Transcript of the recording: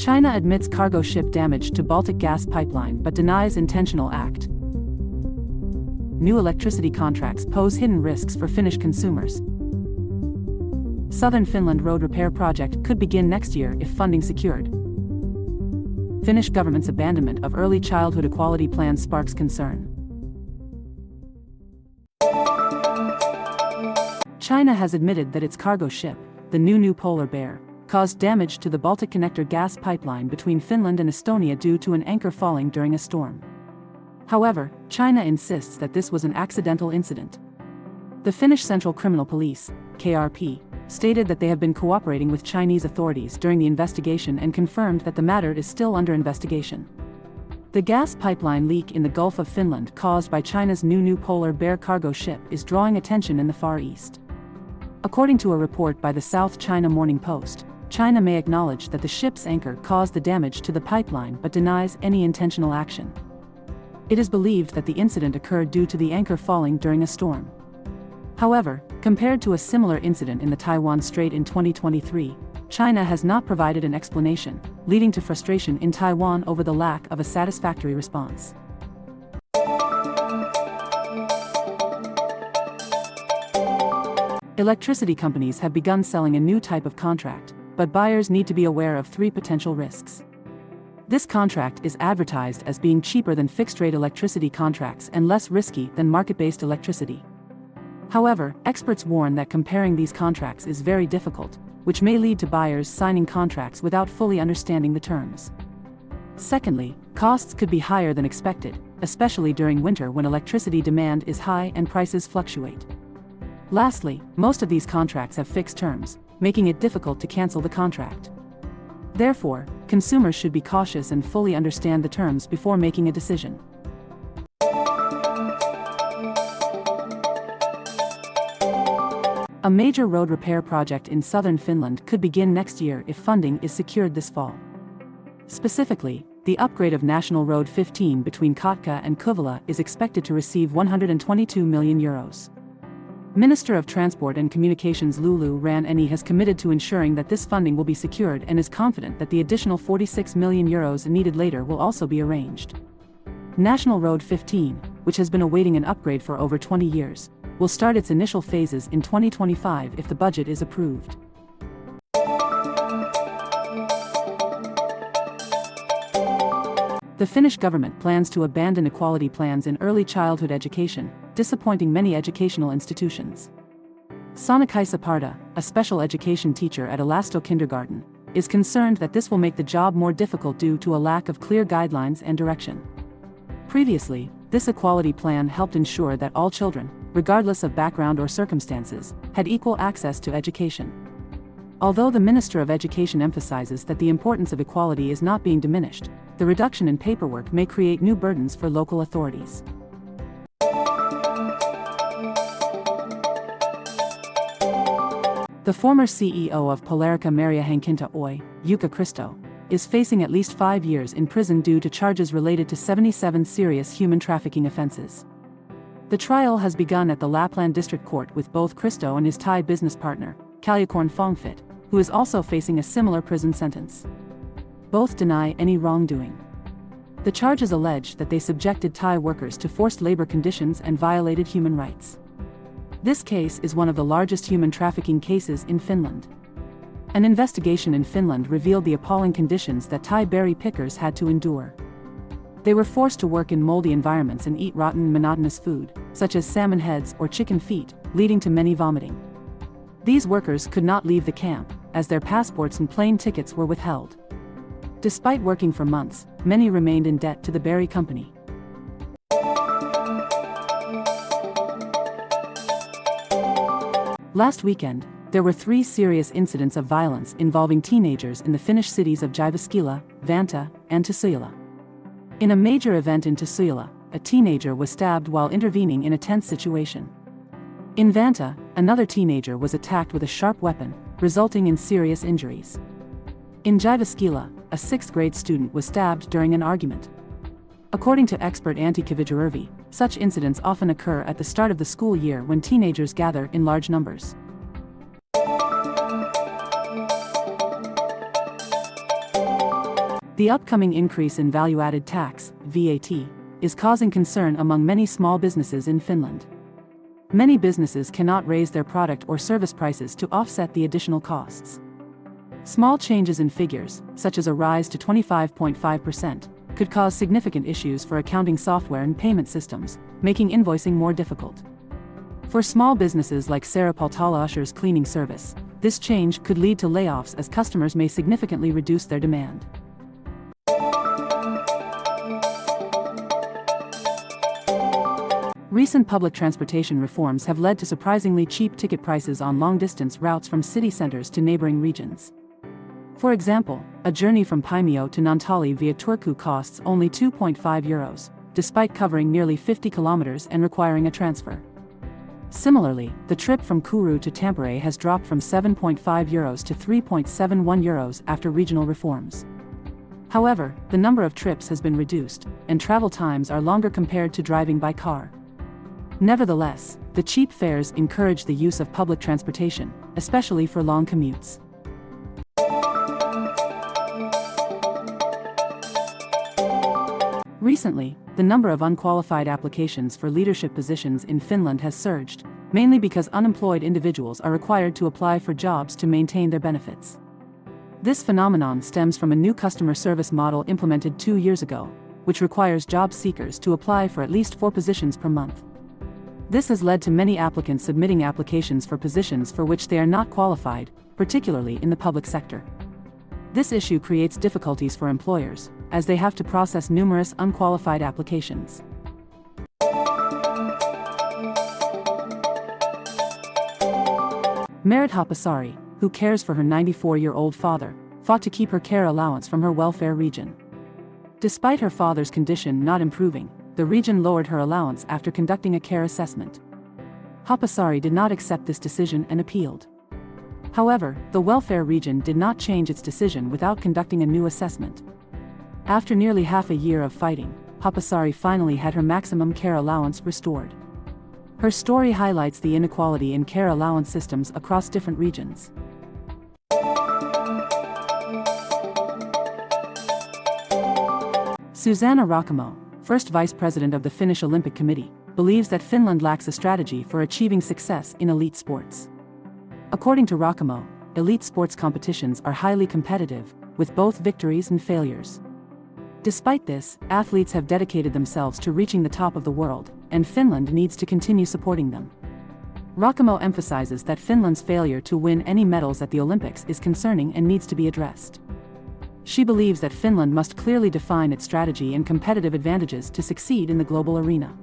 China admits cargo ship damage to Baltic gas pipeline but denies intentional act. New electricity contracts pose hidden risks for Finnish consumers. Southern Finland road repair project could begin next year if funding secured. Finnish government's abandonment of early childhood equality plans sparks concern. China has admitted that its cargo ship, the new Polar Bear, caused damage to the Baltic connector gas pipeline between Finland and Estonia due to an anchor falling during a storm. However, China insists that this was an accidental incident. The Finnish Central Criminal Police, KRP, stated that they have been cooperating with Chinese authorities during the investigation and confirmed that the matter is still under investigation. The gas pipeline leak in the Gulf of Finland caused by China's new Polar Bear cargo ship is drawing attention in the Far East. According to a report by the South China Morning Post, China may acknowledge that the ship's anchor caused the damage to the pipeline but denies any intentional action. It is believed that the incident occurred due to the anchor falling during a storm. However, compared to a similar incident in the Taiwan Strait in 2023, China has not provided an explanation, leading to frustration in Taiwan over the lack of a satisfactory response. Electricity companies have begun selling a new type of contract, but buyers need to be aware of 3 potential risks. This contract is advertised as being cheaper than fixed-rate electricity contracts and less risky than market-based electricity. However, experts warn that comparing these contracts is very difficult, which may lead to buyers signing contracts without fully understanding the terms. Secondly, costs could be higher than expected, especially during winter when electricity demand is high and prices fluctuate. Lastly, most of these contracts have fixed terms, making it difficult to cancel the contract. Therefore, consumers should be cautious and fully understand the terms before making a decision. A major road repair project in southern Finland could begin next year if funding is secured this fall. Specifically, the upgrade of National Road 15 between Kotka and Kuvula is expected to receive €122 million. Minister of Transport and Communications Lulu Ran-Eni has committed to ensuring that this funding will be secured and is confident that the additional €46 million needed later will also be arranged. National Road 15, which has been awaiting an upgrade for over 20 years, will start its initial phases in 2025 if the budget is approved. The Finnish government plans to abandon equality plans in early childhood education, disappointing many educational institutions. Sanna-Kaisa Parta, a special education teacher at Elasto Kindergarten, is concerned that this will make the job more difficult due to a lack of clear guidelines and direction. Previously, this equality plan helped ensure that all children, regardless of background or circumstances, had equal access to education. Although the Minister of Education emphasizes that the importance of equality is not being diminished, the reduction in paperwork may create new burdens for local authorities. The former CEO of Polarica Maria Hankinta Oy, Jukka Christo, is facing at least 5 years in prison due to charges related to 77 serious human trafficking offenses. The trial has begun at the Lapland District Court with both Christo and his Thai business partner, Kalyakorn Fongfit, who is also facing a similar prison sentence. Both deny any wrongdoing. The charges allege that they subjected Thai workers to forced labor conditions and violated human rights. This case is one of the largest human trafficking cases in Finland. An investigation in Finland revealed the appalling conditions that Thai berry pickers had to endure. They were forced to work in moldy environments and eat rotten, monotonous food, such as salmon heads or chicken feet, leading to many vomiting. These workers could not leave the camp, as their passports and plane tickets were withheld. Despite working for months, many remained in debt to the berry company. Last weekend, there were 3 serious incidents of violence involving teenagers in the Finnish cities of Jyväskylä, Vantaa, and Tuusula. In a major event in Tuusula, a teenager was stabbed while intervening in a tense situation. In Vantaa, another teenager was attacked with a sharp weapon, resulting in serious injuries. In Jyväskylä, a 6th grade student was stabbed during an argument. According to expert Antti Kivijärvi, such incidents often occur at the start of the school year when teenagers gather in large numbers. The upcoming increase in value-added tax, VAT, is causing concern among many small businesses in Finland. Many businesses cannot raise their product or service prices to offset the additional costs. Small changes in figures, such as a rise to 25.5%, could cause significant issues for accounting software and payment systems, making invoicing more difficult. For small businesses like Sarah Paltala Usher's cleaning service, this change could lead to layoffs as customers may significantly reduce their demand. Recent public transportation reforms have led to surprisingly cheap ticket prices on long-distance routes from city centers to neighboring regions. For example, a journey from Paimio to Naantali via Turku costs only €2.5, despite covering nearly 50 kilometers and requiring a transfer. Similarly, the trip from Kuru to Tampere has dropped from €7.5 to €3.71 after regional reforms. However, the number of trips has been reduced, and travel times are longer compared to driving by car. Nevertheless, the cheap fares encourage the use of public transportation, especially for long commutes. Recently, the number of unqualified applications for leadership positions in Finland has surged, mainly because unemployed individuals are required to apply for jobs to maintain their benefits. This phenomenon stems from a new customer service model implemented 2 years ago, which requires job seekers to apply for at least 4 positions per month. This has led to many applicants submitting applications for positions for which they are not qualified, particularly in the public sector. This issue creates difficulties for employers, as they have to process numerous unqualified applications. Merit Hapasari, who cares for her 94-year-old father, fought to keep her care allowance from her welfare region. Despite her father's condition not improving, the region lowered her allowance after conducting a care assessment. Hapasari did not accept this decision and appealed. However, the welfare region did not change its decision without conducting a new assessment. After nearly half a year of fighting, Hapasari finally had her maximum care allowance restored. Her story highlights the inequality in care allowance systems across different regions. Susanna Rakamo, first vice president of the Finnish Olympic Committee, believes that Finland lacks a strategy for achieving success in elite sports. According to Rakamo, elite sports competitions are highly competitive, with both victories and failures. Despite this, athletes have dedicated themselves to reaching the top of the world, and Finland needs to continue supporting them. Rakamo emphasizes that Finland's failure to win any medals at the Olympics is concerning and needs to be addressed. She believes that Finland must clearly define its strategy and competitive advantages to succeed in the global arena.